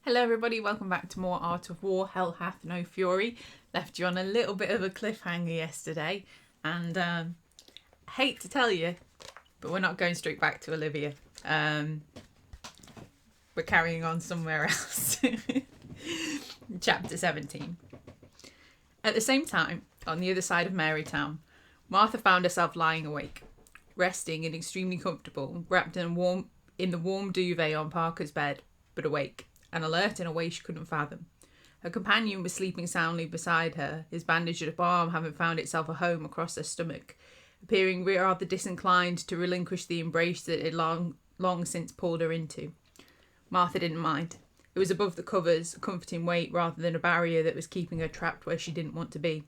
Hello everybody, welcome back to more Art of War, Hell Hath No Fury. Left you on a little bit of a cliffhanger yesterday, and hate to tell you, but we're not going straight back to Olivia. We're carrying on somewhere else. Chapter 17. At the same time, on the other side of Marytown, Martha found herself lying awake, resting and extremely comfortable, wrapped in the warm duvet on Parker's bed, but awake and alert in a way she couldn't fathom. Her companion was sleeping soundly beside her, his bandaged up arm having found itself a home across her stomach, appearing rather disinclined to relinquish the embrace that it had long since pulled her into. Martha didn't mind. It was above the covers, a comforting weight rather than a barrier that was keeping her trapped where she didn't want to be.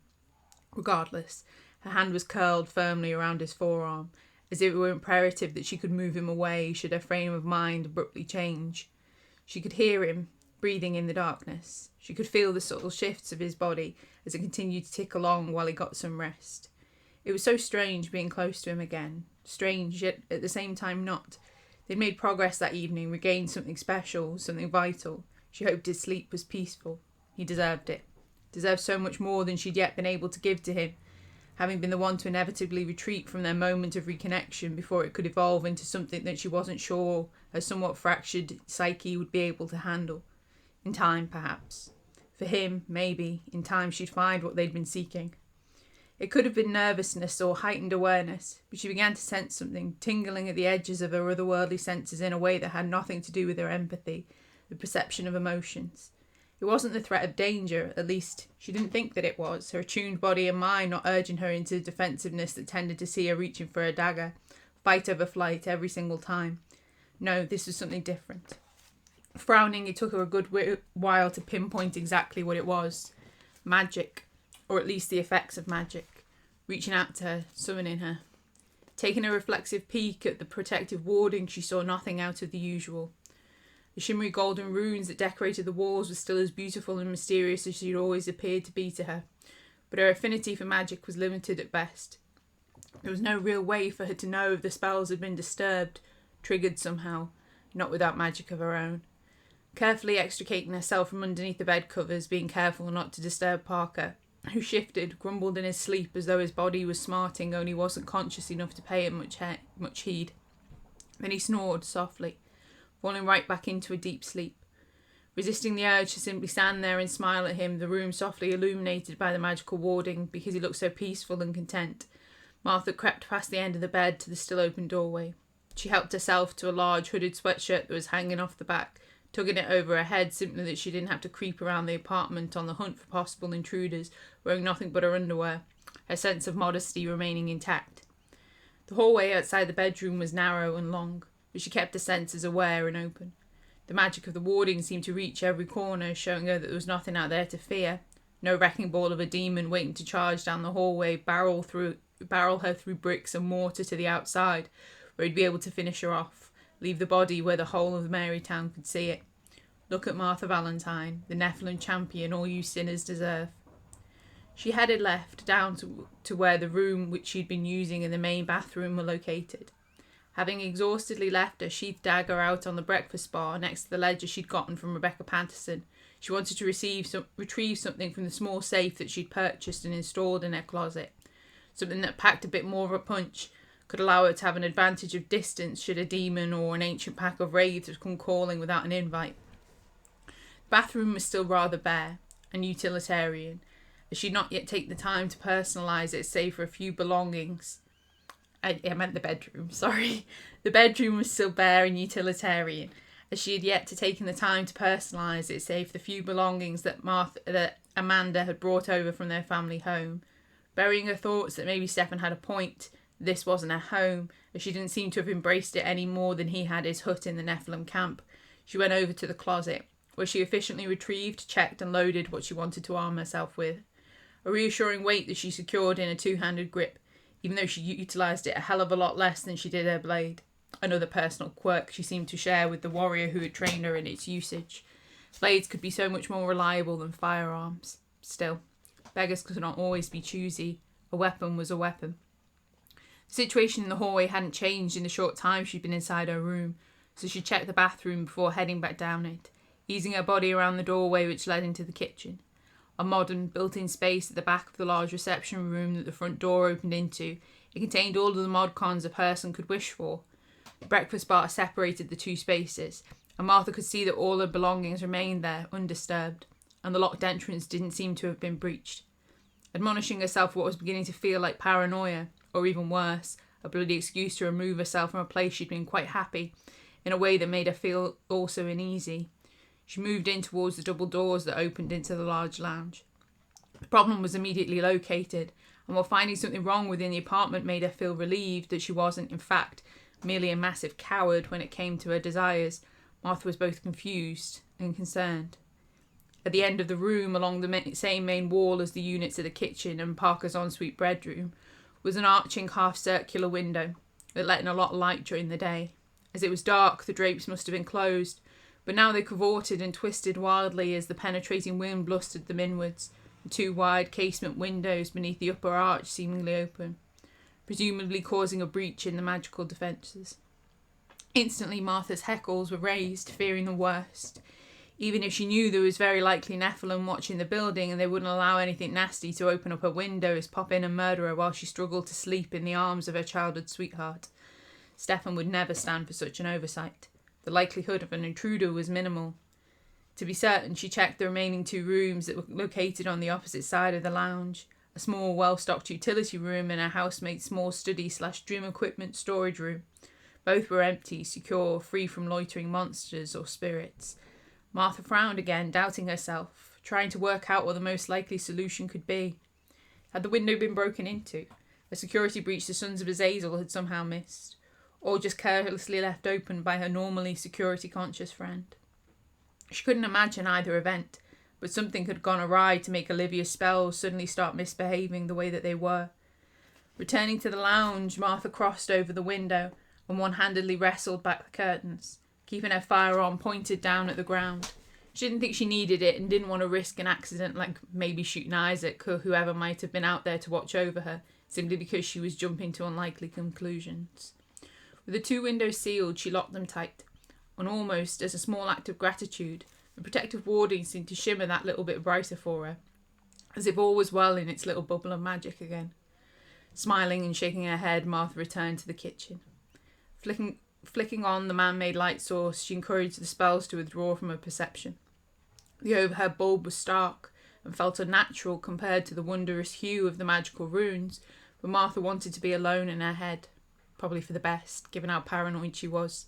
Regardless, her hand was curled firmly around his forearm, as if it were imperative that she could move him away should her frame of mind abruptly change. She could hear him breathing in the darkness. She could feel the subtle shifts of his body as it continued to tick along while he got some rest. It was so strange being close to him again. Strange, yet at the same time not. They'd made progress that evening, regained something special, something vital. She hoped his sleep was peaceful. He deserved it. Deserved so much more than she'd yet been able to give to him, having been the one to inevitably retreat from their moment of reconnection before it could evolve into something that she wasn't sure her somewhat fractured psyche would be able to handle. In time, perhaps. For him, maybe, in time she'd find what they'd been seeking. It could have been nervousness or heightened awareness, but she began to sense something, tingling at the edges of her otherworldly senses in a way that had nothing to do with her empathy, the perception of emotions. It wasn't the threat of danger, at least she didn't think that it was, her attuned body and mind not urging her into defensiveness that tended to see her reaching for a dagger, fight over flight every single time. No, this was something different. Frowning, it took her a good while to pinpoint exactly what it was. Magic, or at least the effects of magic, reaching out to her, summoning her. Taking a reflexive peek at the protective warding, she saw nothing out of the usual. The shimmery golden runes that decorated the walls were still as beautiful and mysterious as she'd always appeared to be to her, but her affinity for magic was limited at best. There was no real way for her to know if the spells had been disturbed, triggered somehow, not without magic of her own. Carefully extricating herself from underneath the bed covers, being careful not to disturb Parker, who shifted, grumbled in his sleep as though his body was smarting, only wasn't conscious enough to pay it much heed. Then he snored softly, falling right back into a deep sleep. Resisting the urge to simply stand there and smile at him, the room softly illuminated by the magical warding because he looked so peaceful and content, Martha crept past the end of the bed to the still open doorway. She helped herself to a large hooded sweatshirt that was hanging off the back, tugging it over her head simply that she didn't have to creep around the apartment on the hunt for possible intruders, wearing nothing but her underwear, her sense of modesty remaining intact. The hallway outside the bedroom was narrow and long, but she kept her senses aware and open. The magic of the warding seemed to reach every corner, showing her that there was nothing out there to fear. No wrecking ball of a demon waiting to charge down the hallway, barrel her through bricks and mortar to the outside, where he'd be able to finish her off, leave the body where the whole of Marytown could see it. Look at Martha Valentine, the Nephilim champion all you sinners deserve. She headed left, down to where the room which she'd been using and the main bathroom were located. Having exhaustedly left her sheathed dagger out on the breakfast bar next to the ledger she'd gotten from Rebecca Patterson, she wanted to retrieve something from the small safe that she'd purchased and installed in her closet. Something that packed a bit more of a punch, could allow her to have an advantage of distance should a demon or an ancient pack of wraiths come calling without an invite. The bathroom was still rather bare and utilitarian, as she'd not yet taken the time to personalise it save for a few belongings. I meant the bedroom, sorry. The bedroom was still bare and utilitarian, as she had yet to taken the time to personalise it save for the few belongings that Amanda had brought over from their family home. Burying her thoughts that maybe Stefan had a point, this wasn't her home, as she didn't seem to have embraced it any more than he had his hut in the Nephilim camp. She went over to the closet, where she efficiently retrieved, checked and loaded what she wanted to arm herself with. A reassuring weight that she secured in a two-handed grip, even though she utilised it a hell of a lot less than she did her blade. Another personal quirk she seemed to share with the warrior who had trained her in its usage. Blades could be so much more reliable than firearms. Still, beggars could not always be choosy. A weapon was a weapon. The situation in the hallway hadn't changed in the short time she'd been inside her room, so she checked the bathroom before heading back down it. easing her body around the doorway which led into the kitchen. A modern, built-in space at the back of the large reception room that the front door opened into, it contained all of the mod cons a person could wish for. The breakfast bar separated the two spaces, and Martha could see that all her belongings remained there, undisturbed, and the locked entrance didn't seem to have been breached. Admonishing herself what was beginning to feel like paranoia, or even worse, a bloody excuse to remove herself from a place she'd been quite happy, in a way that made her feel also uneasy, she moved in towards the double doors that opened into the large lounge. The problem was immediately located, and while finding something wrong within the apartment made her feel relieved that she wasn't, in fact, merely a massive coward when it came to her desires, Martha was both confused and concerned. At the end of the room, along the same main wall as the units of the kitchen and Parker's ensuite bedroom, was an arching half-circular window that let in a lot of light during the day. As it was dark, the drapes must have been closed, but now they cavorted and twisted wildly as the penetrating wind blustered them inwards, the two wide casement windows beneath the upper arch seemingly open, presumably causing a breach in the magical defences. Instantly Martha's hackles were raised, fearing the worst. Even if she knew there was very likely Nephilim watching the building and they wouldn't allow anything nasty to open up her windows, pop in and murder her while she struggled to sleep in the arms of her childhood sweetheart, Stefan would never stand for such an oversight. The likelihood of an intruder was minimal. To be certain, she checked the remaining two rooms that were located on the opposite side of the lounge, a small, well-stocked utility room and a housemate's small study/gym equipment storage room. Both were empty, secure, free from loitering monsters or spirits. Martha frowned again, doubting herself, trying to work out what the most likely solution could be. Had the window been broken into? A security breach the Sons of Azazel had somehow missed? Or just carelessly left open by her normally security-conscious friend? She couldn't imagine either event, but something had gone awry to make Olivia's spells suddenly start misbehaving the way that they were. Returning to the lounge, Martha crossed over the window and one-handedly wrestled back the curtains, keeping her firearm pointed down at the ground. She didn't think she needed it and didn't want to risk an accident like maybe shooting Isaac or whoever might have been out there to watch over her, simply because she was jumping to unlikely conclusions. With the two windows sealed, she locked them tight, and almost as a small act of gratitude, the protective warding seemed to shimmer that little bit brighter for her, as if all was well in its little bubble of magic again. Smiling and shaking her head, Martha returned to the kitchen. Flicking on the man-made light source, she encouraged the spells to withdraw from her perception. The overhead bulb was stark and felt unnatural compared to the wondrous hue of the magical runes, but Martha wanted to be alone in her head. Probably for the best, given how paranoid she was.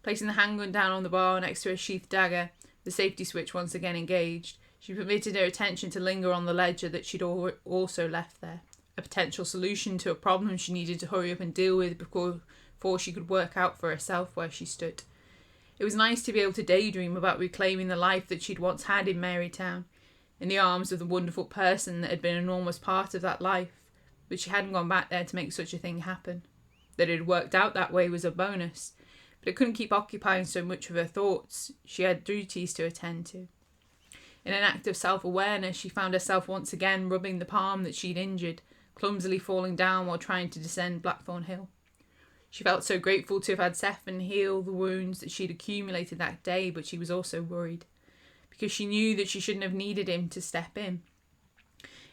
Placing the handgun down on the bar next to her sheathed dagger, the safety switch once again engaged, she permitted her attention to linger on the ledger that she'd also left there, a potential solution to a problem she needed to hurry up and deal with before she could work out for herself where she stood. It was nice to be able to daydream about reclaiming the life that she'd once had in Marytown, in the arms of the wonderful person that had been an enormous part of that life, but she hadn't gone back there to make such a thing happen. That it had worked out that way was a bonus, but it couldn't keep occupying so much of her thoughts. She had duties to attend to. In an act of self-awareness, she found herself once again rubbing the palm that she'd injured, clumsily falling down while trying to descend Blackthorn Hill. She felt so grateful to have had Stefan heal the wounds that she'd accumulated that day, but she was also worried, because she knew that she shouldn't have needed him to step in.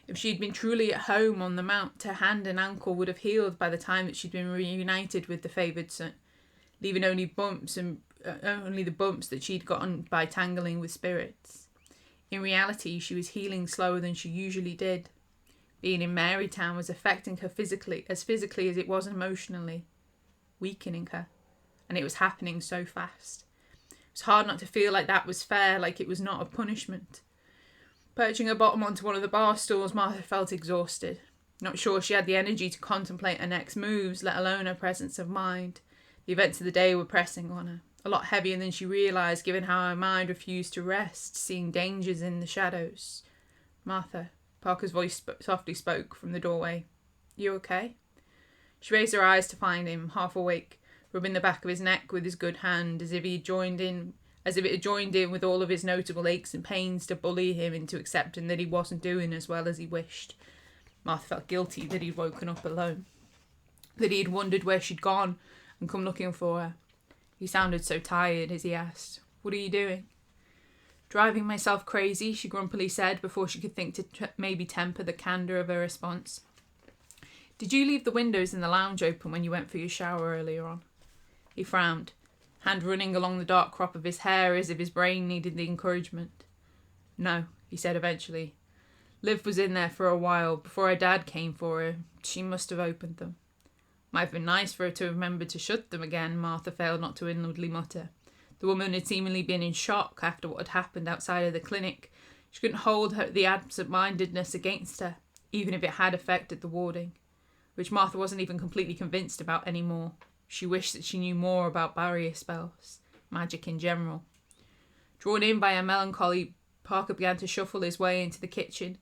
If she'd been truly at home on the mount, her hand and ankle would have healed by the time that she'd been reunited with the favoured son, leaving only the bumps that she'd gotten by tangling with spirits. In reality, she was healing slower than she usually did. Being in Marytown was affecting her physically as it was emotionally, weakening her, and it was happening so fast. It was hard not to feel like that was fair, like it was not a punishment. Perching her bottom onto one of the bar stools, Martha felt exhausted. Not sure she had the energy to contemplate her next moves, let alone her presence of mind. The events of the day were pressing on her, a lot heavier than she realised, given how her mind refused to rest, seeing dangers in the shadows. "Martha," Parker's voice softly spoke from the doorway. "You okay?" She raised her eyes to find him, half awake, rubbing the back of his neck with his good hand, as if it had joined in with all of his notable aches and pains to bully him into accepting that he wasn't doing as well as he wished. Martha felt guilty that he'd woken up alone, that he had wondered where she'd gone and come looking for her. He sounded so tired as he asked, "What are you doing?" Driving myself crazy, she grumpily said before she could think to maybe temper the candour of her response. Did you leave the windows in the lounge open when you went for your shower earlier on? He frowned, hand running along the dark crop of his hair as if his brain needed the encouragement. No, he said eventually. Liv was in there for a while, before her dad came for her. She must have opened them. Might have been nice for her to remember to shut them again, Martha failed not to inwardly mutter. The woman had seemingly been in shock after what had happened outside of the clinic. She couldn't hold the absent-mindedness against her, even if it had affected the warding, which Martha wasn't even completely convinced about anymore. She wished that she knew more about barrier spells, magic in general. Drawn in by her melancholy, Parker began to shuffle his way into the kitchen,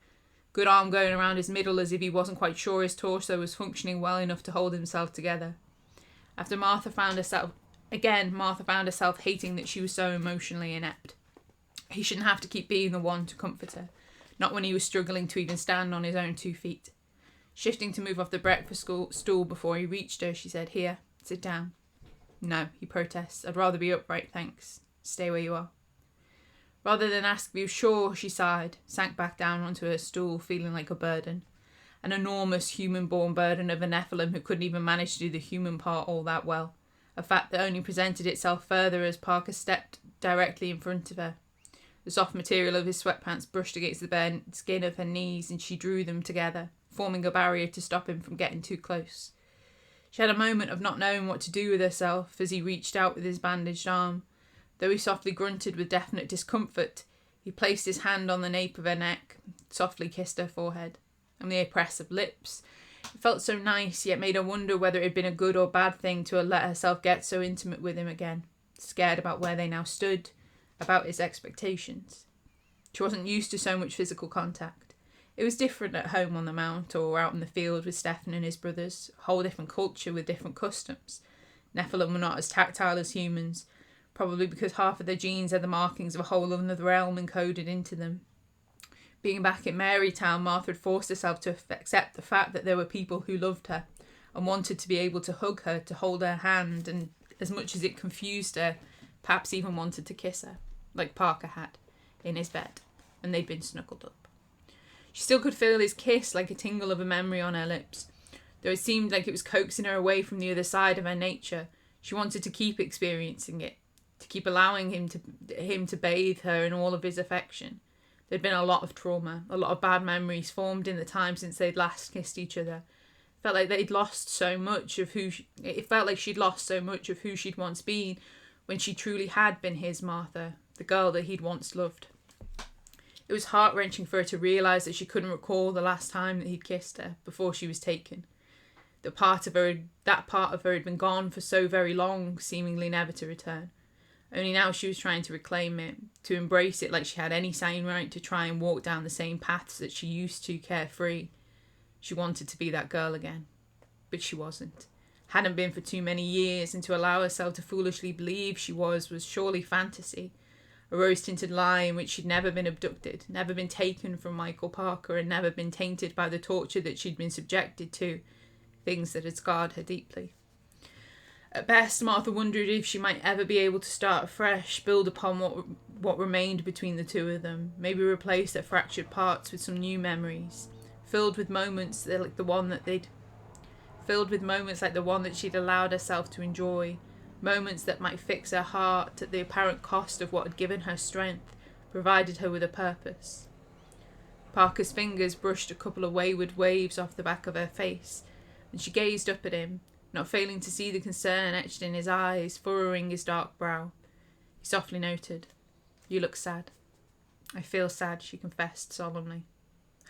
good arm going around his middle as if he wasn't quite sure his torso was functioning well enough to hold himself together. Martha found herself hating that she was so emotionally inept. He shouldn't have to keep being the one to comfort her, not when he was struggling to even stand on his own 2 feet. Shifting to move off the breakfast stool before he reached her, she said, "Here, sit down." "No," he protests. "I'd rather be upright, thanks. Stay where you are." Rather than ask if he was sure, she sighed, sank back down onto her stool, feeling like a burden. An enormous human-born burden of a Nephilim who couldn't even manage to do the human part all that well. A fact that only presented itself further as Parker stepped directly in front of her. The soft material of his sweatpants brushed against the bare skin of her knees, and she drew them together, forming a barrier to stop him from getting too close. She had a moment of not knowing what to do with herself as he reached out with his bandaged arm. Though he softly grunted with definite discomfort, he placed his hand on the nape of her neck, softly kissed her forehead. And the oppressive lips. It felt so nice, yet made her wonder whether it had been a good or bad thing to have let herself get so intimate with him again, scared about where they now stood, about his expectations. She wasn't used to so much physical contact. It was different at home on the mount or out in the field with Stefan and his brothers, a whole different culture with different customs. Nephilim were not as tactile as humans, probably because half of their genes had the markings of a whole other realm encoded into them. Being back in Marytown, Martha had forced herself to accept the fact that there were people who loved her and wanted to be able to hug her, to hold her hand, and as much as it confused her, perhaps even wanted to kiss her, like Parker had, in his bed, and they'd been snuggled up. She still could feel his kiss like a tingle of a memory on her lips. Though it seemed like it was coaxing her away from the other side of her nature, she wanted to keep experiencing it, to keep allowing him to bathe her in all of his affection. There'd been a lot of trauma, a lot of bad memories formed in the time since they'd last kissed each other. It felt like she'd lost so much of who she'd once been when she truly had been his Martha, the girl that he'd once loved. It was heart-wrenching for her to realise that she couldn't recall the last time that he'd kissed her before she was taken. That part of her had been gone for so very long, seemingly never to return. Only now she was trying to reclaim it, to embrace it like she had any sane right to try and walk down the same paths that she used to, carefree. She wanted to be that girl again, but she wasn't. Hadn't been for too many years, and to allow herself to foolishly believe she was surely fantasy. A rose-tinted lie in which she'd never been abducted, never been taken from Michael Parker, and never been tainted by the torture that she'd been subjected to, things that had scarred her deeply. At best, Martha wondered if she might ever be able to start afresh, build upon what remained between the two of them, maybe replace their fractured parts with some new memories, filled with moments like the one that she'd allowed herself to enjoy, moments that might fix her heart at the apparent cost of what had given her strength, provided her with a purpose. Parker's fingers brushed a couple of wayward waves off the back of her face, and she gazed up at him, not failing to see the concern etched in his eyes, furrowing his dark brow. He softly noted, "You look sad." "I feel sad," she confessed solemnly.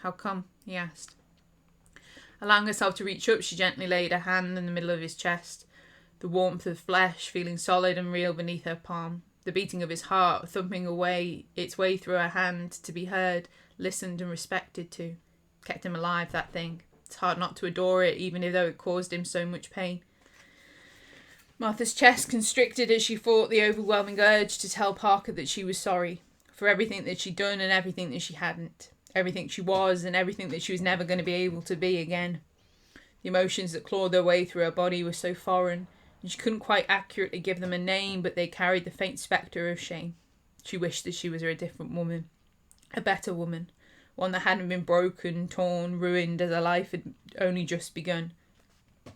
"How come?" he asked. Allowing herself to reach up, she gently laid her hand in the middle of his chest, the warmth of flesh feeling solid and real beneath her palm, the beating of his heart thumping its way through her hand to be heard, listened and respected to. Kept him alive, that thing. It's hard not to adore it, even though it caused him so much pain. Martha's chest constricted as she fought the overwhelming urge to tell Parker that she was sorry for everything that she'd done and everything that she hadn't, everything she was and everything that she was never going to be able to be again. The emotions that clawed their way through her body were so foreign, and she couldn't quite accurately give them a name, but they carried the faint spectre of shame. She wished that she was a different woman, a better woman, one that hadn't been broken, torn, ruined as her life had only just begun.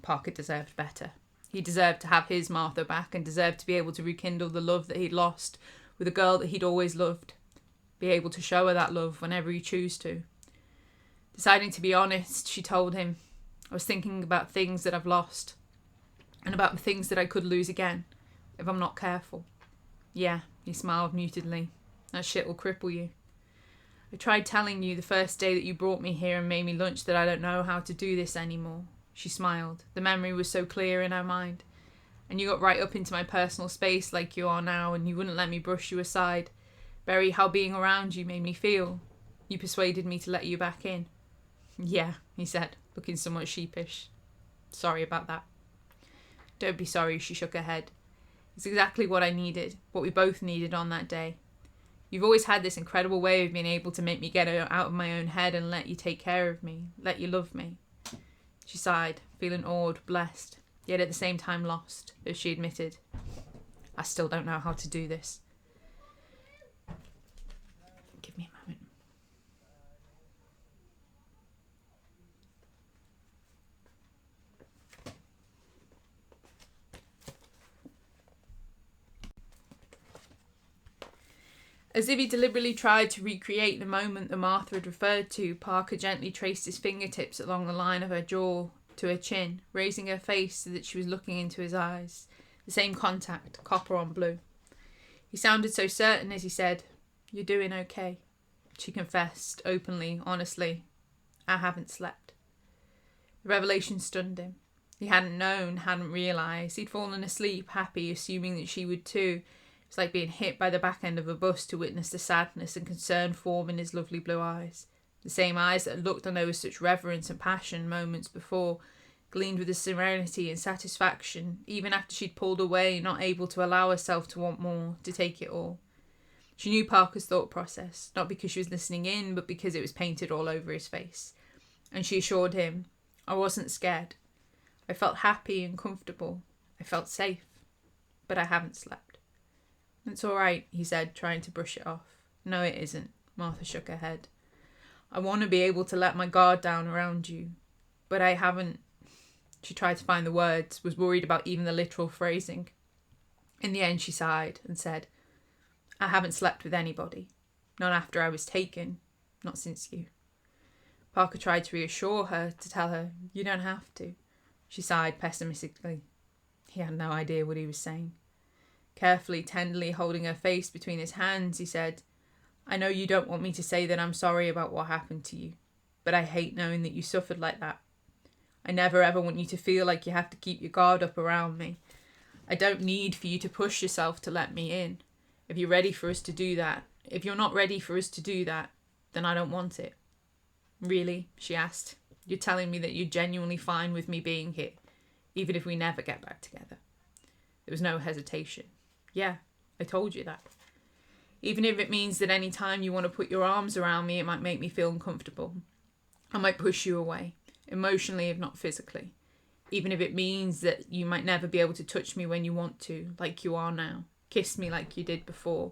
Parker deserved better. He deserved to have his Martha back and deserved to be able to rekindle the love that he'd lost with a girl that he'd always loved. Be able to show her that love whenever he chose to. Deciding to be honest, she told him, I was thinking about things that I've lost and about the things that I could lose again if I'm not careful. Yeah, he smiled mutedly. That shit will cripple you. I tried telling you the first day that you brought me here and made me lunch that I don't know how to do this anymore. She smiled. The memory was so clear in her mind. And you got right up into my personal space like you are now, and you wouldn't let me brush you aside. Bury how being around you made me feel. You persuaded me to let you back in. Yeah, he said, looking somewhat sheepish. Sorry about that. Don't be sorry, she shook her head. It's exactly what I needed, what we both needed on that day. You've always had this incredible way of being able to make me get out of my own head and let you take care of me, let you love me. She sighed, feeling awed, blessed, yet at the same time lost, as she admitted. I still don't know how to do this. Give me a moment. As if he deliberately tried to recreate the moment that Martha had referred to, Parker gently traced his fingertips along the line of her jaw to her chin, raising her face so that she was looking into his eyes. The same contact, copper on blue. He sounded so certain as he said, You're doing okay. She confessed, openly, honestly, I haven't slept. The revelation stunned him. He hadn't known, hadn't realised. He'd fallen asleep, happy, assuming that she would too. It was like being hit by the back end of a bus to witness the sadness and concern form in his lovely blue eyes. The same eyes that had looked on her with such reverence and passion moments before, gleamed with a serenity and satisfaction, even after she'd pulled away, not able to allow herself to want more, to take it all. She knew Parker's thought process, not because she was listening in, but because it was painted all over his face. And she assured him, I wasn't scared. I felt happy and comfortable. I felt safe. But I haven't slept. It's all right, he said, trying to brush it off. No, it isn't. Martha shook her head. I want to be able to let my guard down around you. But I haven't. She tried to find the words, was worried about even the literal phrasing. In the end, she sighed and said, I haven't slept with anybody. Not after I was taken. Not since you. Parker tried to reassure her, to tell her, you don't have to. She sighed pessimistically. He had no idea what he was saying. Carefully, tenderly holding her face between his hands, he said, I know you don't want me to say that I'm sorry about what happened to you, but I hate knowing that you suffered like that. I never ever want you to feel like you have to keep your guard up around me. I don't need for you to push yourself to let me in. If you're ready for us to do that, if you're not ready for us to do that, then I don't want it. Really? She asked. You're telling me that you're genuinely fine with me being here, even if we never get back together? There was no hesitation. Yeah, I told you that. Even if it means that any time you want to put your arms around me, it might make me feel uncomfortable. I might push you away, emotionally if not physically. Even if it means that you might never be able to touch me when you want to, like you are now, kiss me like you did before,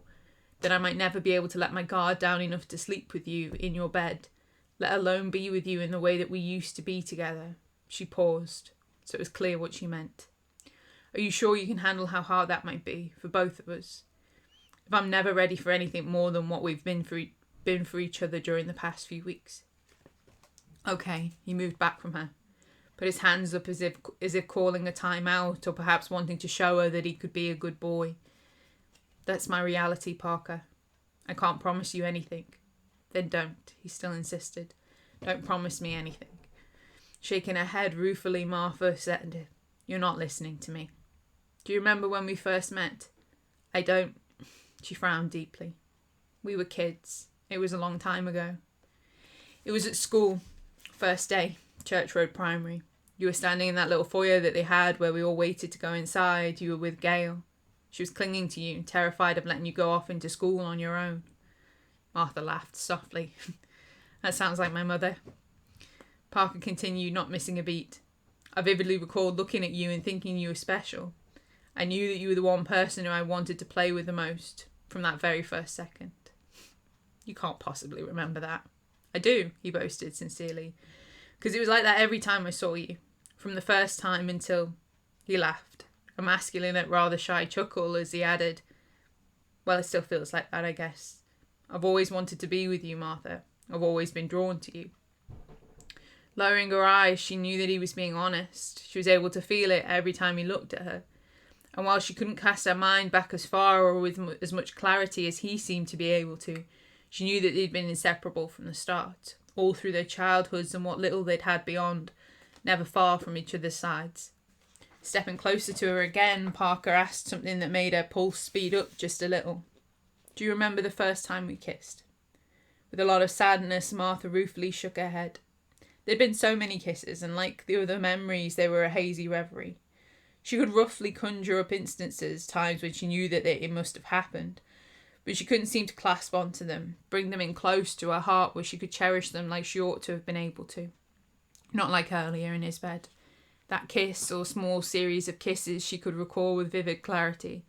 that I might never be able to let my guard down enough to sleep with you in your bed, let alone be with you in the way that we used to be together. She paused, so it was clear what she meant. Are you sure you can handle how hard that might be for both of us? If I'm never ready for anything more than what we've been for each other during the past few weeks. Okay, he moved back from her, put his hands up as if calling a time out, or perhaps wanting to show her that he could be a good boy. That's my reality, Parker. I can't promise you anything. Then don't, he still insisted. Don't promise me anything. Shaking her head ruefully, Martha said, You're not listening to me. Do you remember when we first met? I don't. She frowned deeply. We were kids. It was a long time ago. It was at school. First day. Church Road Primary. You were standing in that little foyer that they had where we all waited to go inside. You were with Gail. She was clinging to you, terrified of letting you go off into school on your own. Martha laughed softly. That sounds like my mother. Parker continued, not missing a beat. I vividly recalled looking at you and thinking you were special. I knew that you were the one person who I wanted to play with the most. from that very first second. You can't possibly remember that. I do, he boasted sincerely, because it was like that every time I saw you, from the first time until... He laughed, a masculine yet rather shy chuckle as he added, well, it still feels like that, I guess. I've always wanted to be with you, Martha. I've always been drawn to you. Lowering her eyes, she knew that he was being honest. She was able to feel it every time he looked at her. And while she couldn't cast her mind back as far or with as much clarity as he seemed to be able to, she knew that they'd been inseparable from the start, all through their childhoods and what little they'd had beyond, never far from each other's sides. Stepping closer to her again, Parker asked something that made her pulse speed up just a little. Do you remember the first time we kissed? With a lot of sadness, Martha ruefully shook her head. There'd been so many kisses, and like the other memories, they were a hazy reverie. She could roughly conjure up instances, times when she knew that it must have happened, but she couldn't seem to clasp onto them, bring them in close to her heart where she could cherish them like she ought to have been able to. Not like earlier in his bed. That kiss, or small series of kisses, she could recall with vivid clarity.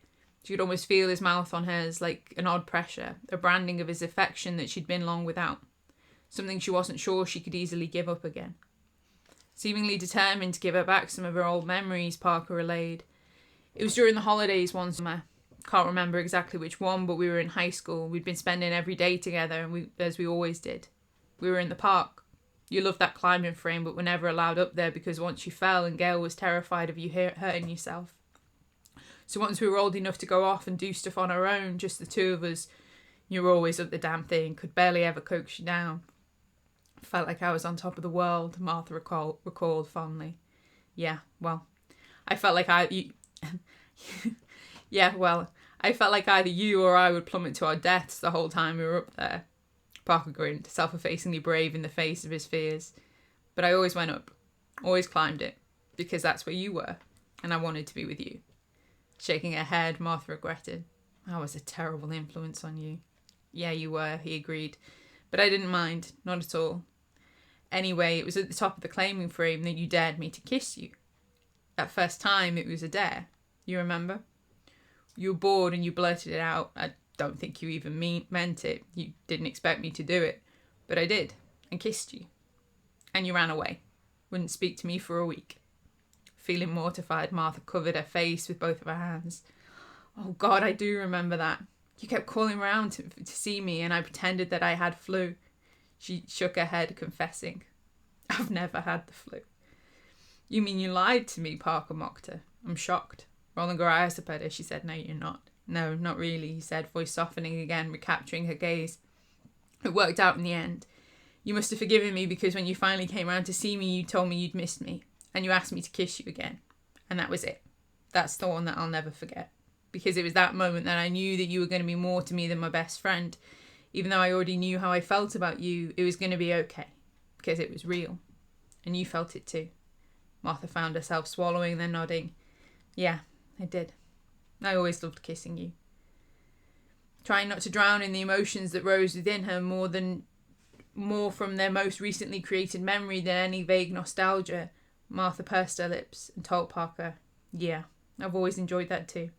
She could almost feel his mouth on hers, like an odd pressure, a branding of his affection that she'd been long without. Something she wasn't sure she could easily give up again. Seemingly determined to give her back some of her old memories, Parker relayed. It was during the holidays one summer. Can't remember exactly which one, but we were in high school. We'd been spending every day together, and as we always did. We were in the park. You loved that climbing frame, but were never allowed up there because once you fell and Gail was terrified of you hurting yourself. So once we were old enough to go off and do stuff on our own, just the two of us, you were always up the damn thing, could barely ever coax you down. Felt like I was on top of the world, Martha recalled fondly. I felt like I felt like either you or I would plummet to our deaths the whole time we were up there. Parker grinned, self-effacingly brave in the face of his fears. But I always went up, always climbed it, because that's where you were, and I wanted to be with you. Shaking her head, Martha regretted. I was a terrible influence on you. Yeah, you were, he agreed. But I didn't mind, not at all. Anyway, it was at the top of the climbing frame that you dared me to kiss you. That first time, it was a dare. You remember? You were bored and you blurted it out. I don't think you even meant it. You didn't expect me to do it. But I did, and kissed you. And you ran away. Wouldn't speak to me for a week. Feeling mortified, Martha covered her face with both of her hands. Oh God, I do remember that. You kept calling round to see me, and I pretended that I had flu. She shook her head, confessing. I've never had the flu. You mean you lied to me? Parker mocked her. I'm shocked. Rolling her eyes up at her, she said, No, you're not. No, not really, he said, voice softening again, recapturing her gaze. It worked out in the end. You must have forgiven me because when you finally came round to see me, you told me you'd missed me, and you asked me to kiss you again. And that was it. That's the one that I'll never forget. Because it was that moment that I knew that you were going to be more to me than my best friend. Even though I already knew how I felt about you, it was going to be okay. Because it was real. And you felt it too. Martha found herself swallowing, then nodding. Yeah, I did. I always loved kissing you. Trying not to drown in the emotions that rose within her more from their most recently created memory than any vague nostalgia, Martha pursed her lips and told Parker, Yeah, I've always enjoyed that too.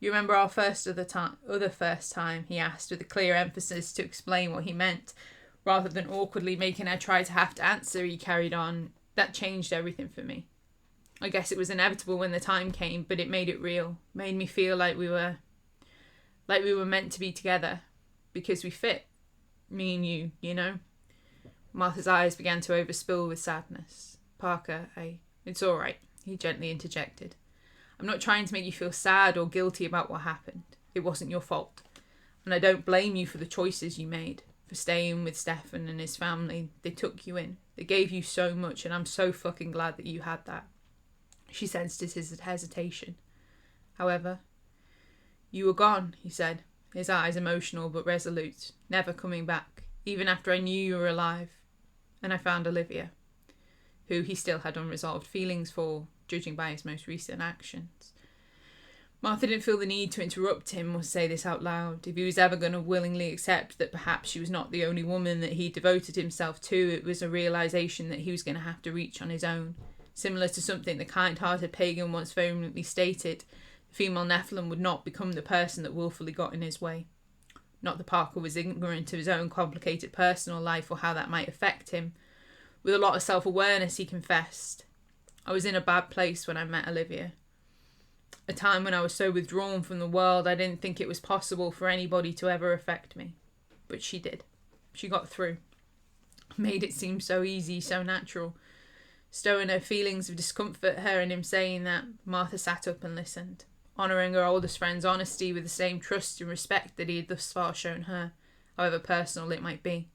You remember our other first time, he asked, with a clear emphasis to explain what he meant. Rather than awkwardly making her try to have to answer, he carried on, That changed everything for me. I guess it was inevitable when the time came, but it made it real. Made me feel like we were meant to be together. Because we fit. Me and you, you know? Martha's eyes began to overspill with sadness. Parker, it's all right, he gently interjected. I'm not trying to make you feel sad or guilty about what happened. It wasn't your fault. And I don't blame you for the choices you made, for staying with Stefan and his family. They took you in. They gave you so much, and I'm so fucking glad that you had that. She sensed his hesitation. However, you were gone, he said, his eyes emotional but resolute, never coming back, even after I knew you were alive. And I found Olivia, who he still had unresolved feelings for, judging by his most recent actions. Martha didn't feel the need to interrupt him or say this out loud. If he was ever going to willingly accept that perhaps she was not the only woman that he devoted himself to, it was a realisation that he was going to have to reach on his own. Similar to something the kind-hearted pagan once vehemently stated, Female Nephilim would not become the person that willfully got in his way. Not that Parker was ignorant of his own complicated personal life or how that might affect him. With a lot of self-awareness, he confessed, I was in a bad place when I met Olivia. A time when I was so withdrawn from the world I didn't think it was possible for anybody to ever affect me. But she did. She got through. Made it seem so easy, so natural. Stowing her feelings of discomfort, her and him saying that, Martha sat up and listened, honouring her oldest friend's honesty with the same trust and respect that he had thus far shown her, however personal it might be.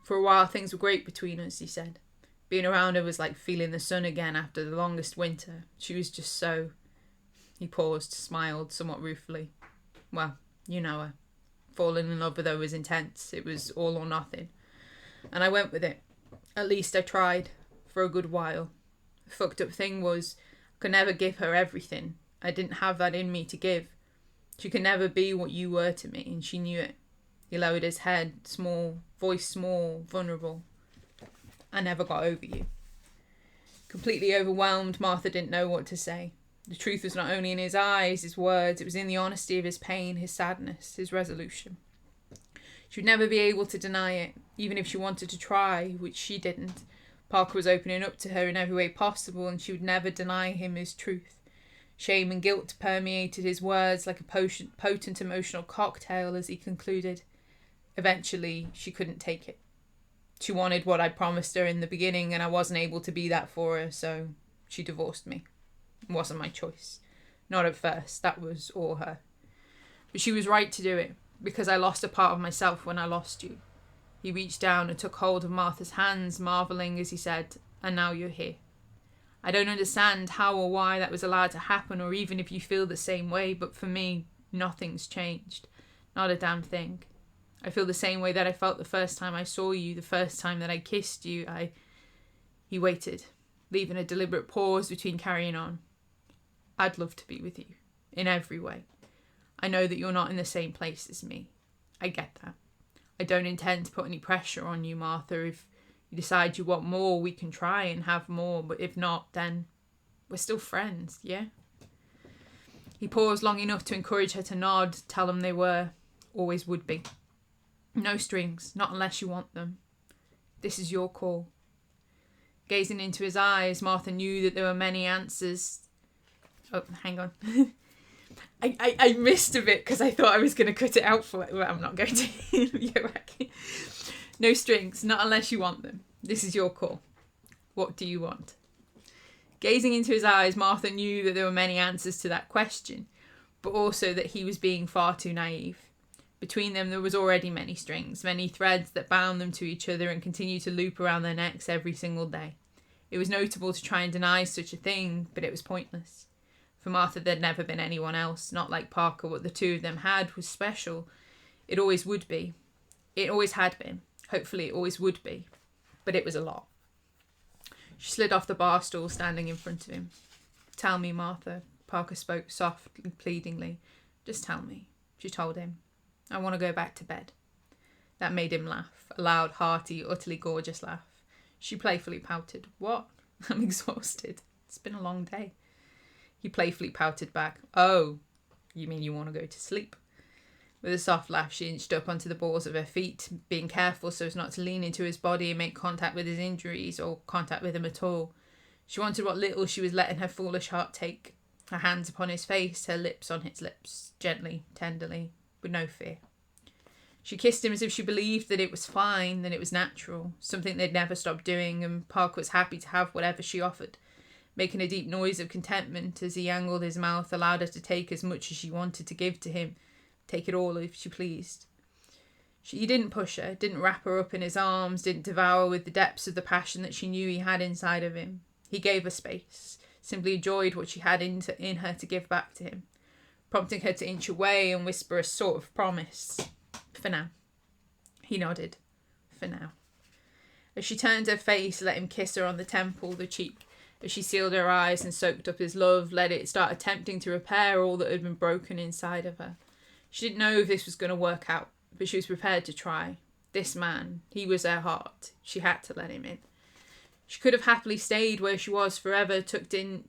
For a while things were great between us, he said. Being around her was like feeling the sun again after the longest winter. She was just so... He paused, smiled somewhat ruefully. Well, you know her. Falling in love with her was intense. It was all or nothing. And I went with it. At least I tried. For a good while. The fucked up thing was, I could never give her everything. I didn't have that in me to give. She could never be what you were to me, and she knew it. He lowered his head, small, voice small, vulnerable. I never got over you. Completely overwhelmed, Martha didn't know what to say. The truth was not only in his eyes, his words, it was in the honesty of his pain, his sadness, his resolution. She would never be able to deny it, even if she wanted to try, which she didn't. Parker was opening up to her in every way possible, and she would never deny him his truth. Shame and guilt permeated his words like a potent emotional cocktail as he concluded. Eventually, she couldn't take it. She wanted what I'd promised her in the beginning, and I wasn't able to be that for her, so she divorced me. It wasn't my choice. Not at first. That was all her. But she was right to do it, because I lost a part of myself when I lost you. He reached down and took hold of Martha's hands, marvelling as he said, and now you're here. I don't understand how or why that was allowed to happen, or even if you feel the same way, but for me, nothing's changed. Not a damn thing. I feel the same way that I felt the first time I saw you, the first time that I kissed you. He waited, leaving a deliberate pause between carrying on. I'd love to be with you, in every way. I know that you're not in the same place as me. I get that. I don't intend to put any pressure on you, Martha. If you decide you want more, we can try and have more, but if not, then we're still friends, yeah? He paused long enough to encourage her to nod, tell him they were, always would be. No strings, not unless you want them. This is your call. Gazing into his eyes, Martha knew that there were many answers. Oh, hang on. I missed a bit because I thought I was going to cut it out for it. Well, I'm not going to. Go back. No strings, not unless you want them. This is your call. What do you want? Gazing into his eyes, Martha knew that there were many answers to that question, but also that he was being far too naive. Between them there was already many strings, many threads that bound them to each other and continued to loop around their necks every single day. It was notable to try and deny such a thing, but it was pointless. For Martha there'd never been anyone else, not like Parker. What the two of them had was special. It always would be. It always had been. Hopefully it always would be. But it was a lot. She slid off the bar stool standing in front of him. Tell me, Martha. Parker spoke softly, pleadingly. Just tell me, she told him. I want to go back to bed. That made him laugh, a loud, hearty, utterly gorgeous laugh. She playfully pouted. What? I'm exhausted. It's been a long day. He playfully pouted back. Oh, you mean you want to go to sleep? With a soft laugh, she inched up onto the balls of her feet, being careful so as not to lean into his body and make contact with his injuries or contact with him at all. She wanted what little she was letting her foolish heart take. Her hands upon his face, her lips on his lips, gently, tenderly, with no fear. She kissed him as if she believed that it was fine, that it was natural, something they'd never stop doing, and Parker was happy to have whatever she offered, making a deep noise of contentment as he angled his mouth, allowed her to take as much as she wanted to give to him, take it all if she pleased. He didn't push her, didn't wrap her up in his arms, didn't devour with the depths of the passion that she knew he had inside of him. He gave her space, simply enjoyed what she had in her to give back to him, prompting her to inch away and whisper a sort of promise. For now. He nodded. For now. As she turned her face, let him kiss her on the temple, the cheek. As she sealed her eyes and soaked up his love, let it start attempting to repair all that had been broken inside of her. She didn't know if this was going to work out, but she was prepared to try. This man, he was her heart. She had to let him in. She could have happily stayed where she was forever, tucked in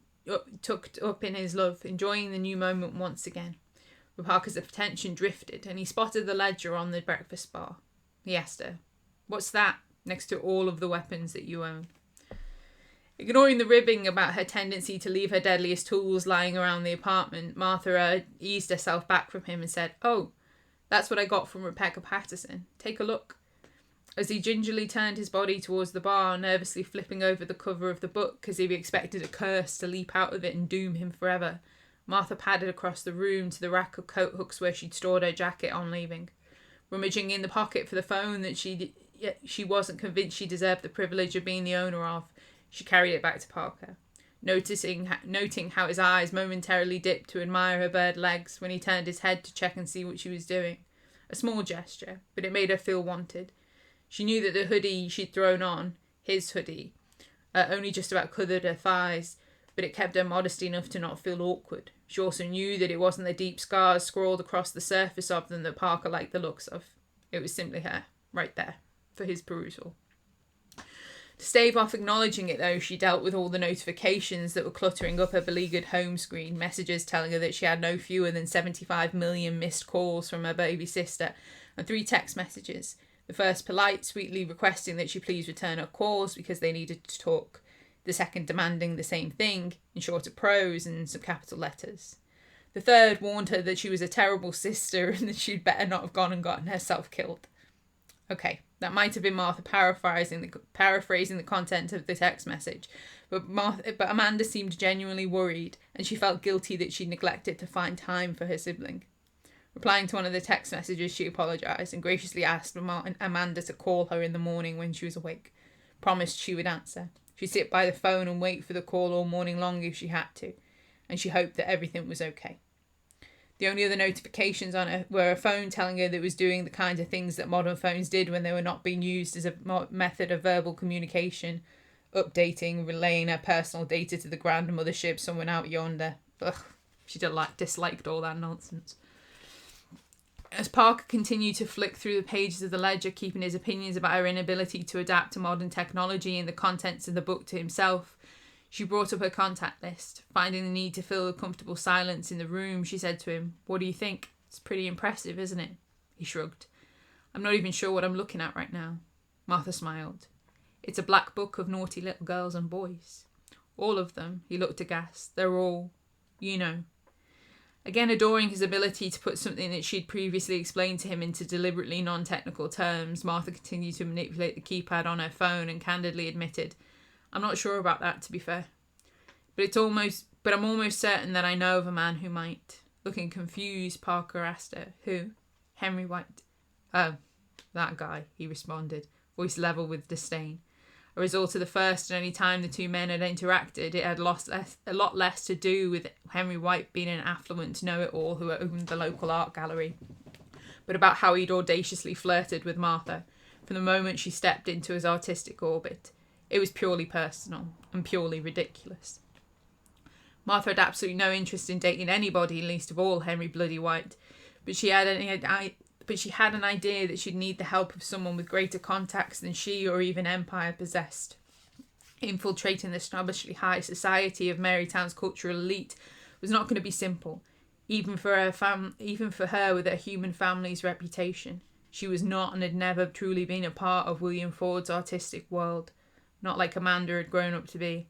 tucked up in his love, enjoying the new moment once again. But Parker's attention drifted, and he spotted the ledger on the breakfast bar. He asked her, "What's that next to all of the weapons that you own?" Ignoring the ribbing about her tendency to leave her deadliest tools lying around the apartment, Martha eased herself back from him and said, "Oh, that's what I got from Rebecca Patterson. Take a look." As he gingerly turned his body towards the bar, nervously flipping over the cover of the book as if he expected a curse to leap out of it and doom him forever, Martha padded across the room to the rack of coat hooks where she'd stored her jacket on leaving. Rummaging in the pocket for the phone that she wasn't convinced she deserved the privilege of being the owner of, she carried it back to Parker, noting how his eyes momentarily dipped to admire her bird legs when he turned his head to check and see what she was doing. A small gesture, but it made her feel wanted. She knew that the hoodie she'd thrown on, his hoodie, only just about covered her thighs, but it kept her modest enough to not feel awkward. She also knew that it wasn't the deep scars scrawled across the surface of them that Parker liked the looks of. It was simply her, right there, for his perusal. To stave off acknowledging it, though, she dealt with all the notifications that were cluttering up her beleaguered home screen, messages telling her that she had no fewer than 75 million missed calls from her baby sister, and 3 text messages. The first polite, sweetly requesting that she please return her calls because they needed to talk. The second demanding the same thing, in shorter prose and some capital letters. The third warned her that she was a terrible sister and that she'd better not have gone and gotten herself killed. Okay, that might have been Martha paraphrasing the content of the text message, but Amanda seemed genuinely worried, and she felt guilty that she'd neglected to find time for her sibling. Replying to one of the text messages, she apologised and graciously asked Amanda to call her in the morning when she was awake. Promised she would answer. She'd sit by the phone and wait for the call all morning long if she had to, and she hoped that everything was okay. The only other notifications on her were a phone telling her that it was doing the kinds of things that modern phones did when they were not being used as a method of verbal communication, updating, relaying her personal data to the grand mothership someone out yonder. Ugh, she disliked all that nonsense. As Parker continued to flick through the pages of the ledger, keeping his opinions about her inability to adapt to modern technology and the contents of the book to himself, she brought up her contact list. Finding the need to fill the comfortable silence in the room, she said to him, "What do you think? It's pretty impressive, isn't it?" He shrugged. "I'm not even sure what I'm looking at right now." Martha smiled. "It's a black book of naughty little girls and boys." "All of them," he looked aghast. "They're all, you know." Again adoring his ability to put something that she'd previously explained to him into deliberately non-technical terms, Martha continued to manipulate the keypad on her phone and candidly admitted, "I'm not sure about that, to be fair. But I'm almost certain that I know of a man who might." Looking confused, Parker asked her, "Who?" "Henry White." "Oh, that guy," he responded, voice level with disdain. A result of the first and only time the two men had interacted, it had a lot less to do with Henry White being an affluent know-it-all who owned the local art gallery, but about how he'd audaciously flirted with Martha from the moment she stepped into his artistic orbit. It was purely personal and purely ridiculous. Martha had absolutely no interest in dating anybody, least of all Henry Bloody White, but she had an idea that she'd need the help of someone with greater contacts than she or even Empire possessed. Infiltrating the snobbishly high society of Marytown's cultural elite was not going to be simple, even for her with her human family's reputation. She was not and had never truly been a part of William Ford's artistic world, not like Amanda had grown up to be.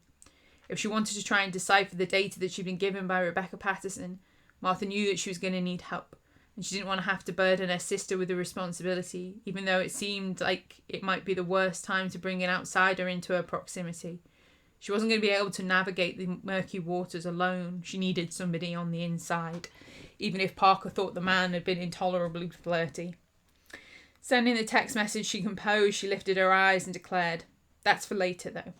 If she wanted to try and decipher the data that she'd been given by Rebecca Patterson, Martha knew that she was going to need help. And she didn't want to have to burden her sister with the responsibility, even though it seemed like it might be the worst time to bring an outsider into her proximity. She wasn't going to be able to navigate the murky waters alone. She needed somebody on the inside, even if Parker thought the man had been intolerably flirty. Sending the text message she composed, she lifted her eyes and declared, "That's for later, though.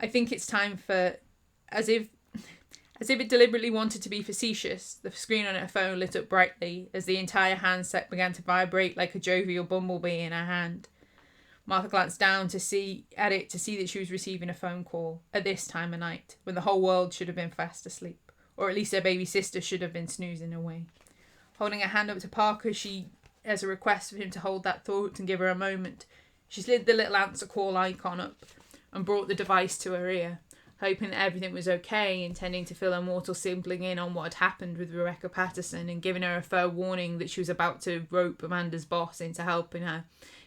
I think it's time for..." As if it deliberately wanted to be facetious, the screen on her phone lit up brightly as the entire handset began to vibrate like a jovial bumblebee in her hand. Martha glanced down to see that she was receiving a phone call at this time of night, when the whole world should have been fast asleep, or at least her baby sister should have been snoozing away. Holding her hand up to Parker, as a request for him to hold that thought and give her a moment, she slid the little answer call icon up and brought the device to her ear. hoping that everything was okay, intending to fill her mortal sibling in on what had happened with Rebecca Patterson, and giving her a fair warning that she was about to rope Amanda's boss into helping her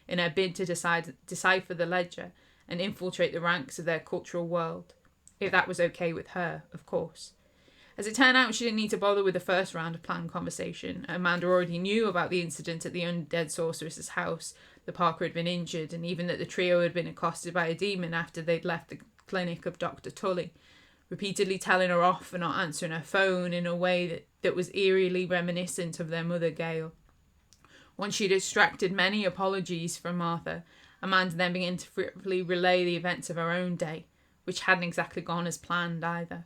in her bid to decipher the ledger and infiltrate the ranks of their cultural world. If that was okay with her, of course. As it turned out, she didn't need to bother with the first round of planned conversation. Amanda already knew about the incident at the undead sorceress's house, that Parker had been injured, and even that the trio had been accosted by a demon after they'd left the clinic of Dr. Tully, repeatedly telling her off for not answering her phone in a way that was eerily reminiscent of their mother, Gail. Once she'd extracted many apologies from Martha, Amanda then began to fretfully relay the events of her own day, which hadn't exactly gone as planned either.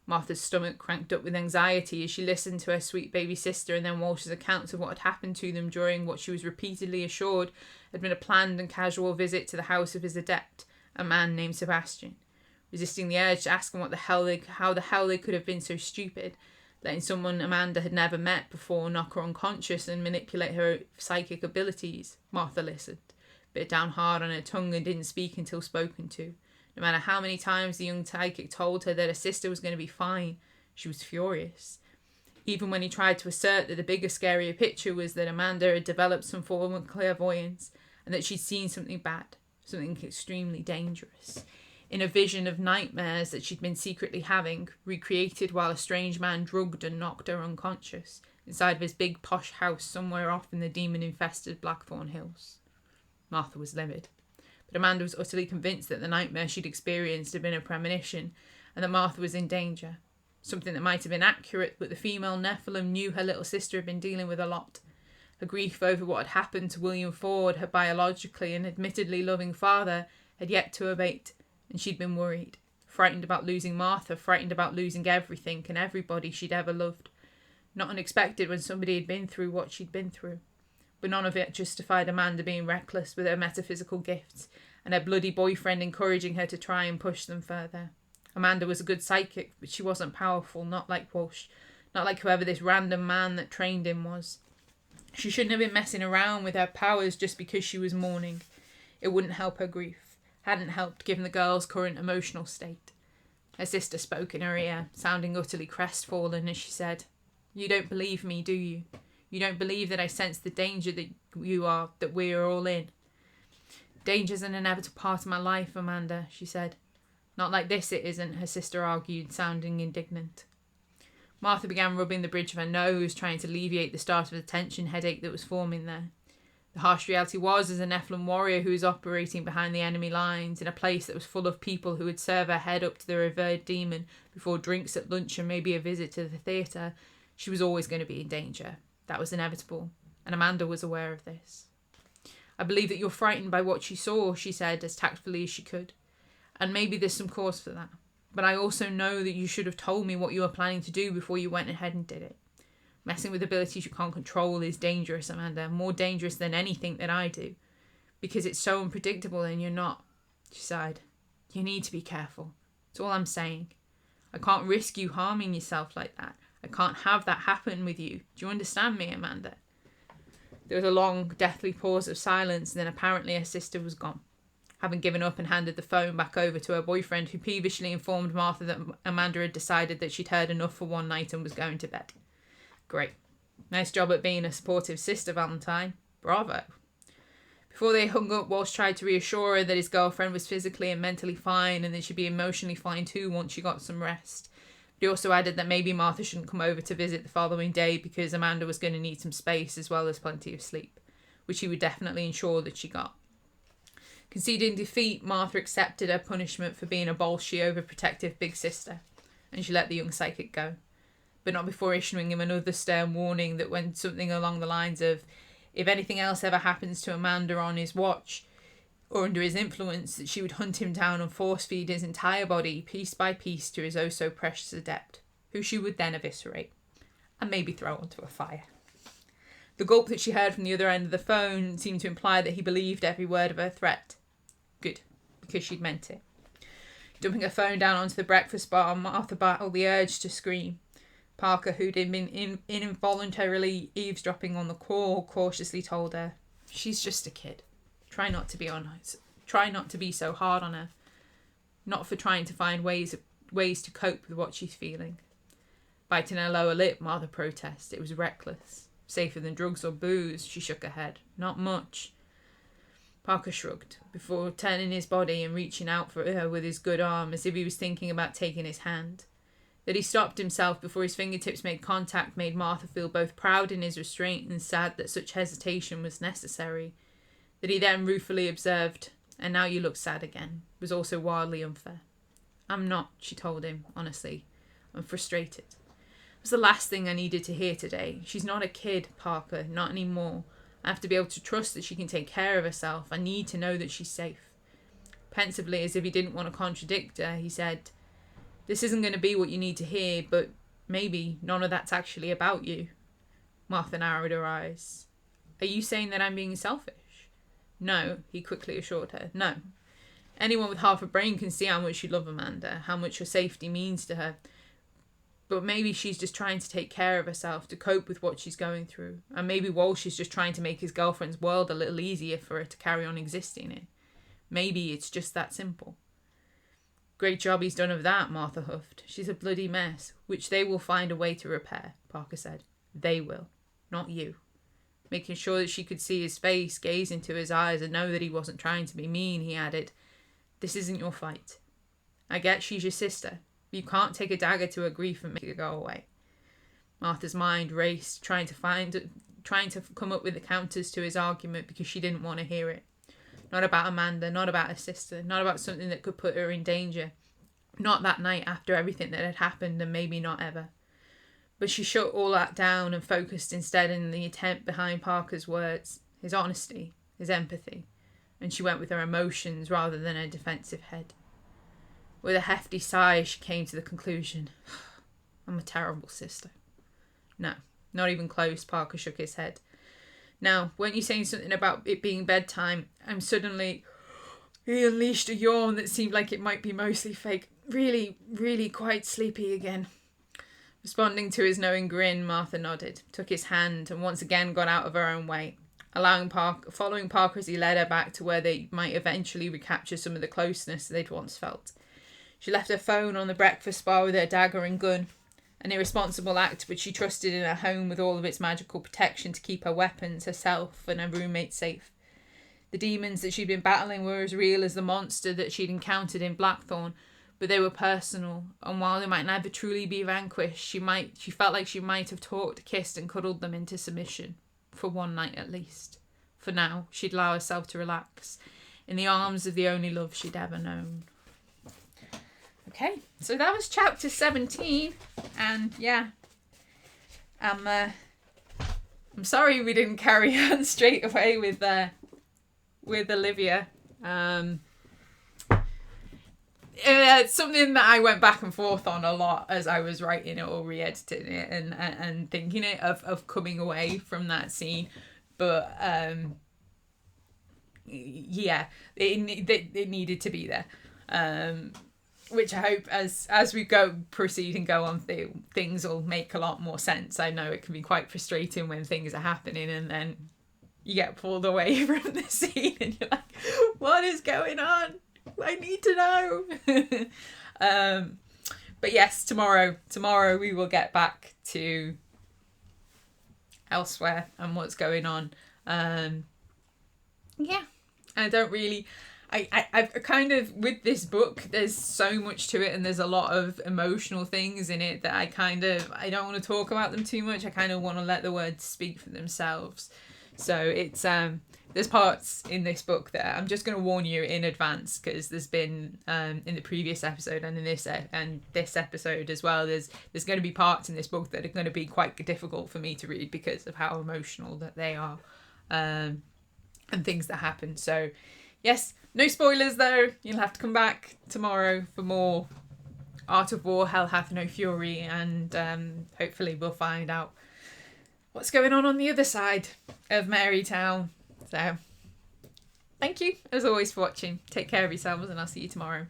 Martha's stomach cranked up with anxiety as she listened to her sweet baby sister and then Walsh's accounts of what had happened to them during what she was repeatedly assured had been a planned and casual visit to the house of his adept, a man named Sebastian. Resisting the urge to ask him how the hell they could have been so stupid, letting someone Amanda had never met before knock her unconscious and manipulate her psychic abilities, Martha listened, bit down hard on her tongue and didn't speak until spoken to. No matter how many times the young psychic told her that her sister was going to be fine, she was furious. Even when he tried to assert that the bigger, scarier picture was that Amanda had developed some form of clairvoyance and that she'd seen something bad, something extremely dangerous, in a vision of nightmares that she'd been secretly having, recreated while a strange man drugged and knocked her unconscious, inside of his big posh house somewhere off in the demon-infested Blackthorn Hills. Martha was livid. But Amanda was utterly convinced that the nightmare she'd experienced had been a premonition, and that Martha was in danger. Something that might have been accurate, but the female Nephilim knew her little sister had been dealing with a lot. Her grief over what had happened to William Ford, her biologically and admittedly loving father, had yet to abate, and she'd been worried. Frightened about losing Martha, frightened about losing everything and everybody she'd ever loved. Not unexpected when somebody had been through what she'd been through. But none of it justified Amanda being reckless with her metaphysical gifts, and her bloody boyfriend encouraging her to try and push them further. Amanda was a good psychic, but she wasn't powerful, not like Walsh, not like whoever this random man that trained him was. She shouldn't have been messing around with her powers just because she was mourning. It wouldn't help her grief. Hadn't helped given the girl's current emotional state. Her sister spoke in her ear, sounding utterly crestfallen as she said, "You don't believe me, do you? You don't believe that I sense the danger that we are all in." "Danger's an inevitable part of my life, Amanda," she said. "Not like this it isn't," her sister argued, sounding indignant. Martha began rubbing the bridge of her nose, trying to alleviate the start of the tension headache that was forming there. The harsh reality was, as a Nephilim warrior who was operating behind the enemy lines, in a place that was full of people who would serve her head up to the revered demon before drinks at lunch and maybe a visit to the theatre, she was always going to be in danger. That was inevitable, and Amanda was aware of this. "I believe that you're frightened by what you saw," she said, as tactfully as she could. "And maybe there's some cause for that. But I also know that you should have told me what you were planning to do before you went ahead and did it. Messing with abilities you can't control is dangerous, Amanda, more dangerous than anything that I do. Because it's so unpredictable and you're not," she sighed. "You need to be careful. That's all I'm saying. I can't risk you harming yourself like that. I can't have that happen with you. Do you understand me, Amanda?" There was a long, deathly pause of silence, and then apparently her sister was gone, having given up and handed the phone back over to her boyfriend, who peevishly informed Martha that Amanda had decided that she'd heard enough for one night and was going to bed. Great. Nice job at being a supportive sister, Valentine. Bravo. Before they hung up, Walsh tried to reassure her that his girlfriend was physically and mentally fine and that she'd be emotionally fine too once she got some rest. But he also added that maybe Martha shouldn't come over to visit the following day because Amanda was going to need some space as well as plenty of sleep, which he would definitely ensure that she got. Conceding defeat, Martha accepted her punishment for being a bolshy, overprotective big sister, and she let the young psychic go. But not before issuing him another stern warning that went something along the lines of, if anything else ever happens to Amanda on his watch or under his influence, that she would hunt him down and force-feed his entire body, piece by piece, to his oh-so-precious adept, who she would then eviscerate, and maybe throw onto a fire. The gulp that she heard from the other end of the phone seemed to imply that he believed every word of her threat. Good, because she'd meant it. Dumping her phone down onto the breakfast bar, Martha battled the urge to scream. Parker, who'd been involuntarily eavesdropping on the call, cautiously told her, "She's just a kid. Try not to be so hard on her." not for trying to find ways to cope with what she's feeling. Biting her lower lip, Martha protested. It was reckless. Safer than drugs or booze, she shook her head. Not much. Parker shrugged, before turning his body and reaching out for her with his good arm, as if he was thinking about taking his hand. That he stopped himself before his fingertips made contact made Martha feel both proud in his restraint and sad that such hesitation was necessary. That he then ruefully observed, "And now you look sad again," was also wildly unfair. "I'm not," she told him, honestly. "I'm frustrated. It was the last thing I needed to hear today. She's not a kid, Parker, not anymore. I have to be able to trust that she can take care of herself. I need to know that she's safe." Pensively, as if he didn't want to contradict her, he said, "This isn't going to be what you need to hear, but maybe none of that's actually about you." Martha narrowed her eyes. "Are you saying that I'm being selfish?" "No," he quickly assured her. "No. Anyone with half a brain can see how much you love Amanda, how much her safety means to her. But maybe she's just trying to take care of herself, to cope with what she's going through. And maybe Walsh is just trying to make his girlfriend's world a little easier for her to carry on existing in. Maybe it's just that simple." "Great job he's done of that," Martha huffed. "She's a bloody mess, which they will find a way to repair," Parker said. "They will, not you." Making sure that she could see his face, gaze into his eyes, and know that he wasn't trying to be mean, he added, "This isn't your fight. I get she's your sister. You can't take a dagger to her grief and make it go away." Martha's mind raced, trying to come up with the counters to his argument because she didn't want to hear it. Not about Amanda, not about her sister, not about something that could put her in danger. Not that night after everything that had happened, and maybe not ever. But she shut all that down and focused instead in the intent behind Parker's words, his honesty, his empathy, and she went with her emotions rather than her defensive head. With a hefty sigh, she came to the conclusion, "I'm a terrible sister." "No, not even close," Parker shook his head. "Now, weren't you saying something about it being bedtime? I'm suddenly..." He unleashed a yawn that seemed like it might be mostly fake. Really quite sleepy again." Responding to his knowing grin, Martha nodded, took his hand, and once again got out of her own way, following Parker as he led her back to where they might eventually recapture some of the closeness they'd once felt. She left her phone on the breakfast bar with her dagger and gun. An irresponsible act, but she trusted in her home with all of its magical protection to keep her weapons, herself, and her roommate safe. The demons that she'd been battling were as real as the monster that she'd encountered in Blackthorn, but they were personal, and while they might never truly be vanquished, she felt like she might have talked, kissed, and cuddled them into submission. For one night at least. For now, she'd allow herself to relax, in the arms of the only love she'd ever known. Okay, so that was chapter 17, and yeah, I'm sorry we didn't carry on straight away with Olivia. It's something that I went back and forth on a lot as I was writing it or re-editing it and thinking it of coming away from that scene, but yeah, it needed to be there. Which I hope as we proceed and go on, things will make a lot more sense. I know it can be quite frustrating when things are happening and then you get pulled away from the scene and you're like, what is going on? I need to know. But yes, tomorrow we will get back to elsewhere and what's going on. Yeah, I don't really... I've kind of, with this book, there's so much to it and there's a lot of emotional things in it that I don't want to talk about them too much. I kind of want to let the words speak for themselves. So it's, there's parts in this book that I'm just going to warn you in advance, because there's been, in the previous episode and in this episode as well, there's going to be parts in this book that are going to be quite difficult for me to read because of how emotional that they are, and things that happen. So yes, no spoilers though. You'll have to come back tomorrow for more Art of War, Hell Hath No Fury, and hopefully we'll find out what's going on the other side of Marytown. So thank you as always for watching. Take care of yourselves and I'll see you tomorrow.